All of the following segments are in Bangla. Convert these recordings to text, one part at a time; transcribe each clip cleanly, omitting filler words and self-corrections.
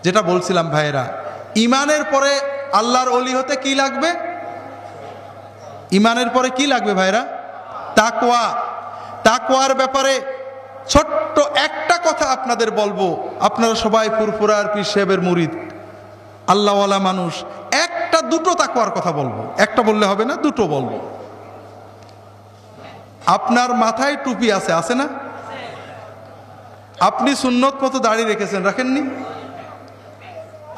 যেটা বলছিলাম ভাইয়েরা, ইমানের পরে আল্লাহর ওলি হতে কি লাগবে? ইমানের পরে কি লাগবে ভাইরা? তাকওয়া। তাকওয়ার ব্যাপারে ছোট্ট একটা কথা আপনাদের বলবো। আপনারা সবাই ফুরফুরার পীর সাহেবের মুরিদ, আল্লাহওয়ালা মানুষ, একটা দুটো তাকওয়ার কথা বলবো। একটা বললে হবে না, দুটো বলবো। আপনার মাথায় টুপি আছে, আছে না? আপনি সুন্নত মতো দাড়ি রেখেছেন, রাখেননি?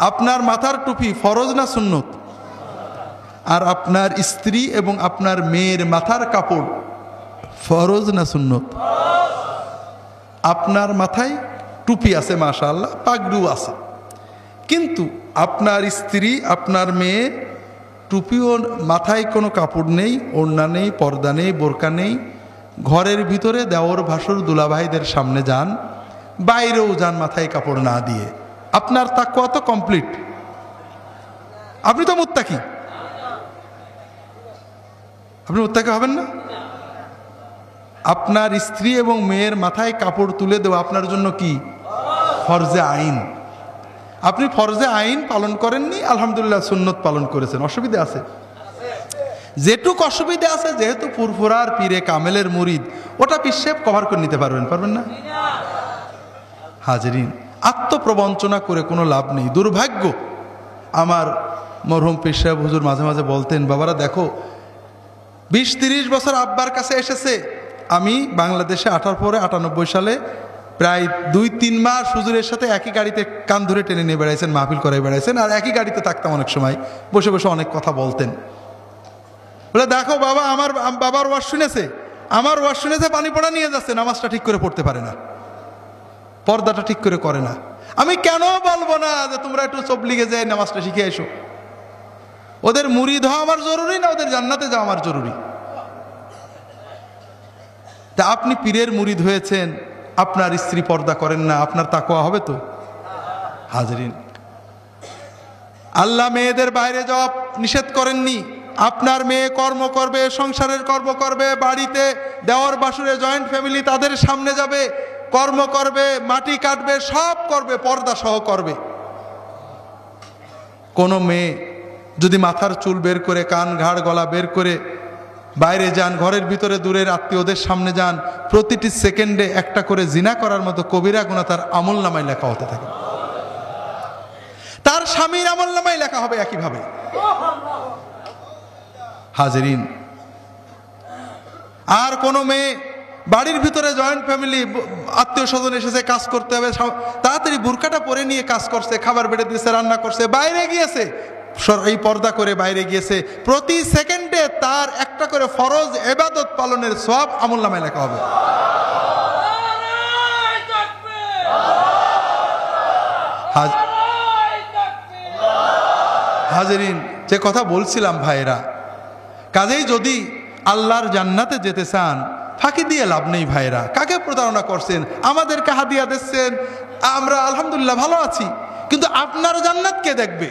আপনার মাথার টুপি ফরজ না সুন্নত? আর আপনার স্ত্রী এবং আপনার মেয়ের মাথার কাপড় ফরজ না সুন্নত? আপনার মাথায় টুপি আছে, মাশাআল্লাহ, পাগড়িও আছে, কিন্তু আপনার স্ত্রী, আপনার মেয়ে টুপিও মাথায় কোনো কাপড় নেই, ওড়না নেই, পর্দা নেই, বোরকা নেই। ঘরের ভিতরে দেওর ভাসুর দুলাভাইদের সামনে যান, বাইরেও যান মাথায় কাপড় না দিয়ে। আপনার তাকওয়া তো কমপ্লিট। আপনি তো মুত্তাকি। আপনি মুত্তাকি হবেন না? আপনার স্ত্রী এবং মেয়ের মাথায় কাপড় তুলে দেওয়া আপনার জন্য কি? ফরজে আইন। আপনি ফরজে আইন পালন করেননি, আলহামদুলিল্লাহ সুন্নত পালন করেছেন। অসুবিধা আছে? যেটুক অসুবিধা আছে, যেহেতু ফুরফুরার পীরে কামেলের মুরিদ, ওটা পীর সাহেব কভার করে নিতে পারবেন না? হাজরিন, আত্মপ্রবঞ্চনা করে কোনো লাভ নেই। দুর্ভাগ্য, আমার মরহুম পীর সাহেব হুজুর মাঝে মাঝে বলতেন, বাবারা দেখো, 20-30 বছর আব্বার কাছে এসেছে। আমি বাংলাদেশে আসার পরে 98 সালে প্রায় 2-3 মাস হুজুরের সাথে একই গাড়িতে কান ধরে টেনে নিয়ে বেড়াইছেন, মাহফিল করে বেড়াইছেন, আর একই গাড়িতে থাকতাম। অনেক সময় বসে বসে অনেক কথা বলতেন। বলে, দেখো বাবা, আমার বাবার ওয়াজ শুনেছে, আমার ওয়াজ শুনেছে, পানি পড়া নিয়ে যাচ্ছে, নামাজটা ঠিক করে পড়তে পারে না, পর্দাটা ঠিক করে করে না। আমি কেন বলবো না যে তোমরা একটু চবলিগে যায় নামাজটা শিখে এসো? ওদের মুরিদ হওয়া আমার জরুরি না ওদের জান্নাতে যাওয়া আমার জরুরি? তা আপনি পীরের মুরিদ হয়েছেন, আপনার স্ত্রী পর্দা করেন না, আপনার তাকওয়া হবে তো? হাজরিন, আল্লাহ মেয়েদের বাইরে যাওয়া নিষেধ করেননি। আপনার মেয়ে কর্ম করবে, সংসারের কর্ম করবে, বাড়িতে দেওর বাসুরে জয়েন্ট ফ্যামিলি, তাদের সামনে যাবে, কর্ম করবে, মাটি কাটবে, সব করবে, পর্দা সহ করবে। কোনো মেয়ে যদি মাথার চুল বের করে, কান ঘাড় গলা বের করে বাইরে যান, ঘরের ভিতরে দূরের আত্মীয়দের সামনে যান, প্রতিটি সেকেন্ডে একটা করে জিনা করার মতো কবিরা গুনাহ তার আমলনামায় লেখা হতে থাকে। তার স্বামীর আমলনামায় লেখা হবে একইভাবে। হাজরিন, আর কোনো মেয়ে বাড়ির ভিতরে জয়েন্ট ফ্যামিলি, আত্মীয় স্বজন এসেছে, কাজ করতে হবে, তাড়াতাড়ি বুরকাটা পরে নিয়ে কাজ করছে, খাবার বেড়ে দিয়েছে, রান্না করছে, বাইরে গিয়েছে, এই পর্দা করে বাইরে গিয়েছে, প্রতি সেকেন্ডে তার একটা করে ফরজ ইবাদত পালনের সওয়াব আমলনামায় লেখা হবে। হাজরিন, যে কথা বলছিলাম ভাইরা, কাজেই যদি আল্লাহর জান্নাতে যেতে চান, ফাঁকি দিয়ে লাভ নেই ভাইরা। কাকে প্রতারণা করছেন? আমাদেরকে হাদিয়া দিচ্ছেন, আমরা আলহামদুলিল্লাহ ভালো আছি, কিন্তু আপনার জান্নাত কে দেখবে?